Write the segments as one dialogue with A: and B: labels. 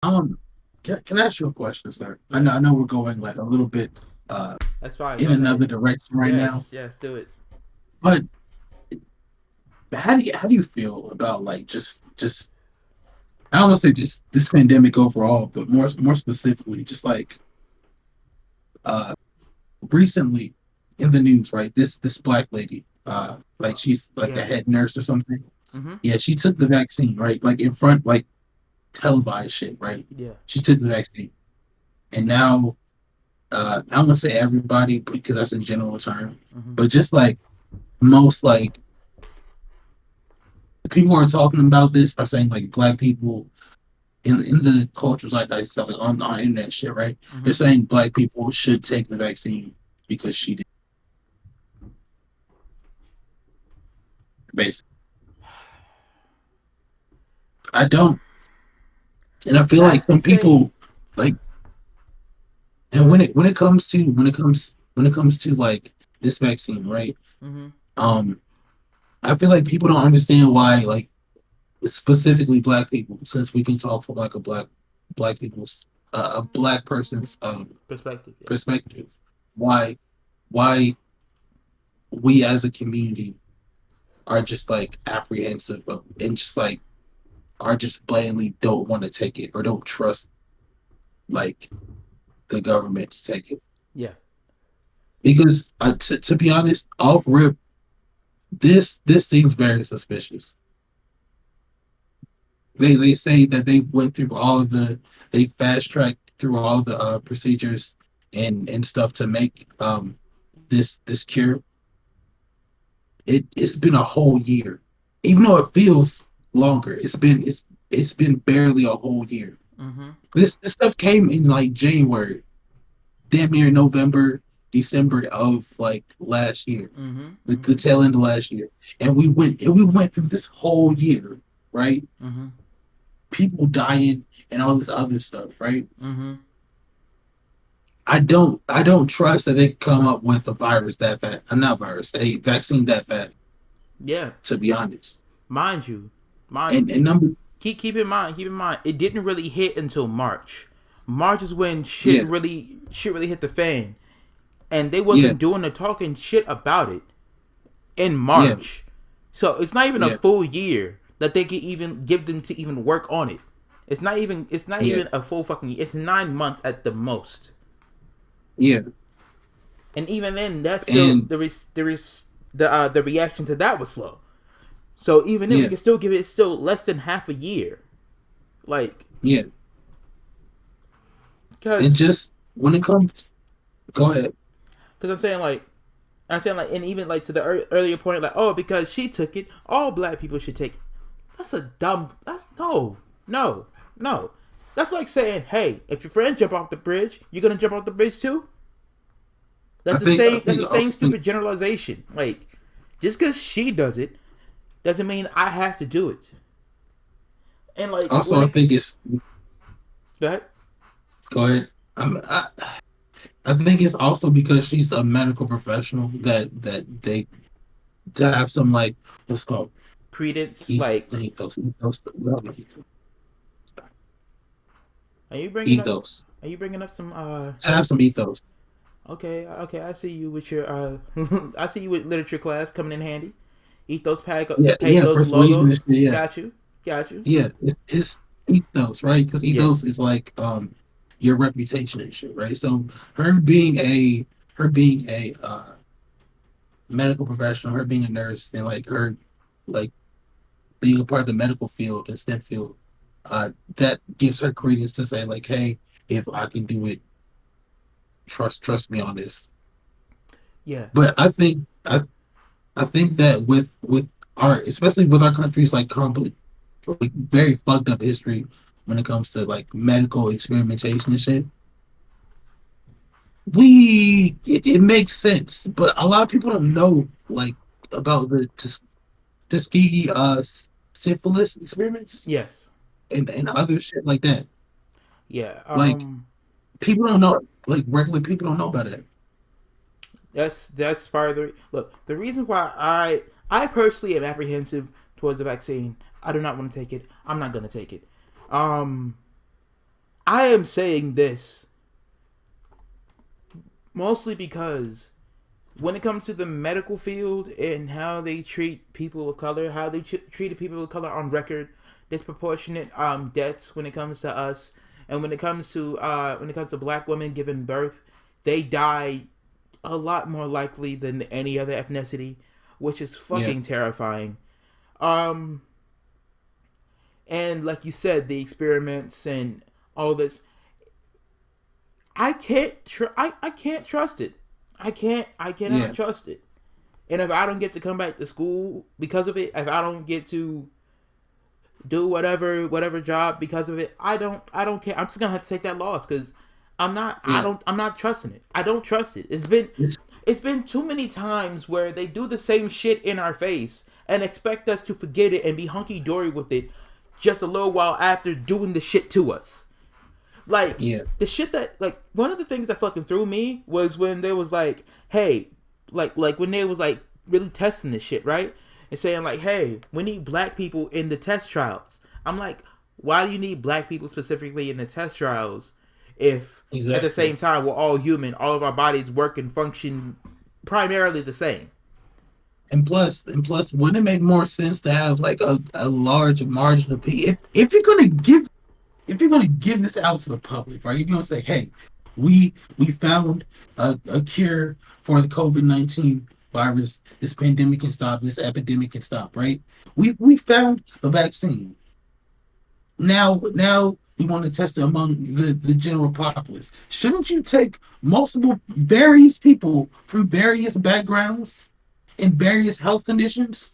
A: Um, can I ask you a question, sir? I
B: Yes,
A: know we're going like a little bit uh
B: that's fine.
A: in
B: Go ahead.
A: another direction right now,
B: Yes, yes, do it.
A: but how do you feel about like just I don't want to say just this pandemic overall, but more specifically, just like uh recently in the news, right? This black lady, like she's like a
B: Yeah.
A: head nurse or something.
B: Mhm.
A: Yeah, she took the vaccine, right? Like in front, like televised shit, right?
B: Yeah.
A: She took the vaccine, and now I don't want to say everybody because that's a general term,
B: Mhm.
A: but just like most like the people who are talking about this are saying like black people in the cultures like that stuff like on internet shit, right? They're
B: Mhm.
A: saying black people should take the vaccine because she did, basically. I don't, and I feel like
B: That's the
A: some
B: same.
A: people like,
B: Go
A: and when
B: ahead.
A: it comes to like this vaccine, right?
B: Mhm.
A: Um, I feel like people don't understand why like specifically black people, since we can talk from like black people's a black person's
B: Perspective. Yeah.
A: perspective, why why we as a community are just like apprehensive of, and just like are just blatantly don't want to take it or don't trust like the government to take it.
B: Yeah.
A: Because to be honest, off rip, this seems very suspicious. They say that they went through all of they fast tracked through all the procedures and stuff to make this cure. It's been a whole year, even though it feels longer. It's been barely a whole year.
B: Mhm.
A: This stuff came in like January, damn near November, December of like last year,
B: Mhm.
A: the
B: Mhm.
A: tail end of last year, and we went through this whole year, right?
B: Mhm.
A: People dying and all this other stuff, right?
B: Mhm.
A: I don't trust that they come up with a virus that fast. Not virus, a vaccine that fast,
B: Yeah.
A: to be honest.
B: Mind you, mind
A: And number
B: keep in mind. Keep in mind. It didn't really hit until March. March is when
A: yeah,
B: shit really hit the fan, and they
A: yeah,
B: wasn't doing the talking shit about it in
A: yeah,
B: March. So it's not even a
A: yeah,
B: full year that they can even give them to even work on it. It's not
A: yeah,
B: even a full fucking year. It's 9 months at the most.
A: yeah.
B: And even then that's still
A: And
B: there is the reaction to that was slow. So even then we
A: yeah,
B: can still give it still less than half a year. Like
A: yeah. And
B: cuz
A: just when it comes, go ahead.
B: cuz I'm saying like and even like to the earlier point like oh because she took it all black people should take it. That's a dumb. That's no, no. That's like saying, hey, if your friends jump off the bridge, you're gonna jump off the bridge too.
A: I
B: That's the
A: think I
B: same. That's
A: think
B: the
A: I
B: same
A: also think
B: stupid generalization. Like, just because she does it doesn't mean I have to do it. And like when
A: also I
B: it
A: think it's
B: go ahead.
A: go ahead. I think it's also because she's a medical professional that they to have some like what's called
B: Credence, like, are you bringing up?
A: ethos.
B: Are you bringing up some?
A: To have some ethos.
B: Okay, okay. I see you with your. I see you with literature class coming in handy. Ethos
A: Yeah,
B: paid
A: yeah,
B: those
A: persuasion and
B: logos.
A: shit, yeah.
B: Got you. Got you.
A: Yeah, it's ethos, right? Because
B: Yeah.
A: ethos is like your reputation and shit, right? So her being a her being a medical professional, her being a nurse, and like her like being a part of the medical field and STEM field, that gives her credence to say like, hey, if I can do it, trust me on this.
B: Yeah.
A: But I think that with our especially with our country's like complete like very fucked up history when it comes to like medical experimentation and shit, it makes sense. But a lot of people don't know like about the Tuskegee syphilis experiments
B: Yes.
A: and other shit like that.
B: Yeah.
A: Like people don't know, like regular people don't know about it.
B: That's part of the look. The reason why I personally am apprehensive towards the vaccine. I do not want to take it. I'm not gonna take it. Um, I am saying this mostly because when it comes to the medical field and how they treat people of color, how they treated people of color on record, disproportionate deaths when it comes to us, and when it comes to black women giving birth, they die a lot more likely than any other ethnicity, which is
A: Yeah,
B: fucking terrifying. Um, and like you said, the experiments and all this, I can't trust it. I cannot
A: yeah,
B: trust it. And if I don't get to come back to school because of it, if I don't get to do whatever job because of it, I don't care. I'm just gonna have to take that loss because
A: yeah.
B: I'm not trusting it. I don't trust it.
A: It's,
B: It's been too many times where they do the same shit in our face and expect us to forget it and be hunky dory with it just a little while after doing the shit to us. Like
A: yeah,
B: the shit that like one of the things that fucking threw me was when they was like, hey, like when they was like really testing this shit, right? And saying like, hey, we need black people in the test trials. I'm like, why do you need black people specifically in the test trials if at the
A: exactly.
B: same time we're all human, all of our bodies work and function primarily the same?
A: And plus, wouldn't it make more sense to have like a large margin of people if you're gonna give this out to the public, right? If you're gonna say, hey, we found a cure for the COVID-19 virus, this pandemic can stop, this epidemic can stop, right? We found a vaccine. Now we want to test it among the general populace. Shouldn't you take multiple various people from various backgrounds and various health conditions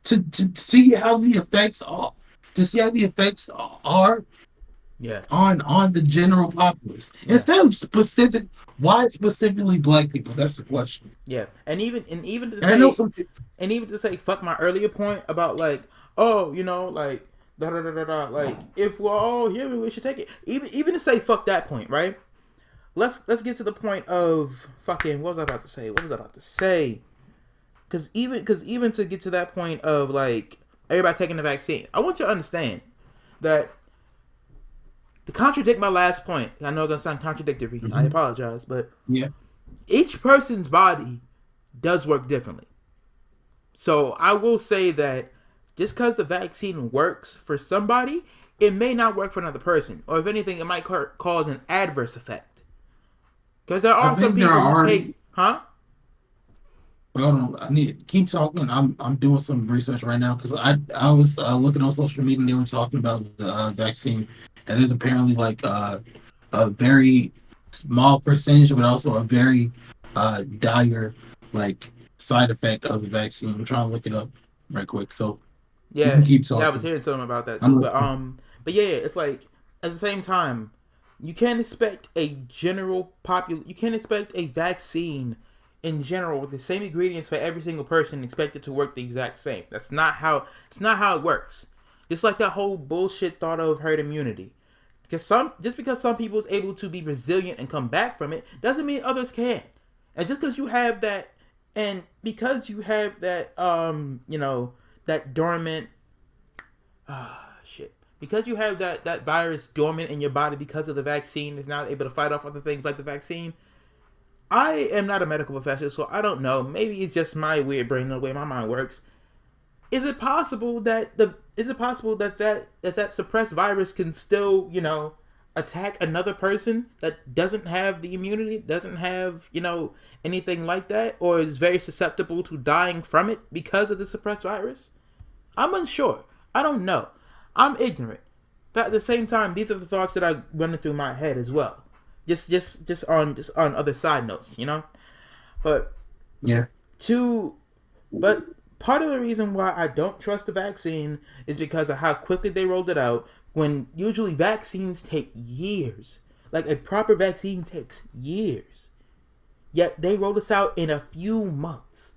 A: to see how the effects are to see how the effects are
B: Yeah,
A: on the general populace
B: yeah,
A: instead of specific why specifically black people? That's the question.
B: yeah. And even to
A: And I know
B: say
A: some people.
B: and even to say fuck my earlier point about like, oh, like da da da da da, like if we're all human, we should take it. Even to say fuck that point, right? Let's get to the point of fucking what was I about to say? What was I about to say? Because even to get to that point of like everybody taking the vaccine, I want you to understand that to contradict my last point. I know it's gonna sound contradictory. I
A: Mhm.
B: apologize, but
A: Yeah,
B: each person's body does work differently. So I will say that just because the vaccine works for somebody, it may not work for another person, or if anything, it might cause an adverse effect. Because there
A: I
B: are some
A: think there
B: people who
A: are
B: take,
A: already.
B: huh?
A: Well, I need to keep talking. I'm doing some research right now because I was looking on social media and they were talking about the vaccine, and there's apparently like a very small percentage, but also a very dire like side effect of the vaccine. I'm trying to look it up right quick, so you can
B: Yeah,
A: keep
B: yeah, I was
A: talking.
B: hearing something about that
A: I'm
B: too.
A: looking.
B: But yeah, it's like at the same time, you can't expect you can't expect a vaccine in general with the same ingredients for every single person and expect it to work the exact same. It's not how it works. It's like that whole bullshit thought of herd immunity. Because some just because some people is able to be resilient and come back from it doesn't mean others can't. And just because you have that and because you have that that dormant shit. Because you have that virus dormant in your body because of the vaccine is not able to fight off other things like the vaccine. I am not a medical professional, so I don't know. Maybe it's just my weird brain the way my mind works. Is it possible that suppressed virus can still, attack another person that doesn't have the immunity, doesn't have, anything like that, or is very susceptible to dying from it because of the suppressed virus? I'm unsure. I don't know. I'm ignorant. But at the same time, these are the thoughts that are running through my head as well. Just on other side notes. But
A: Yeah,
B: to but part of the reason why I don't trust the vaccine is because of how quickly they rolled it out. When usually vaccines take years, like a proper vaccine takes years. Yet they rolled this out in a few months.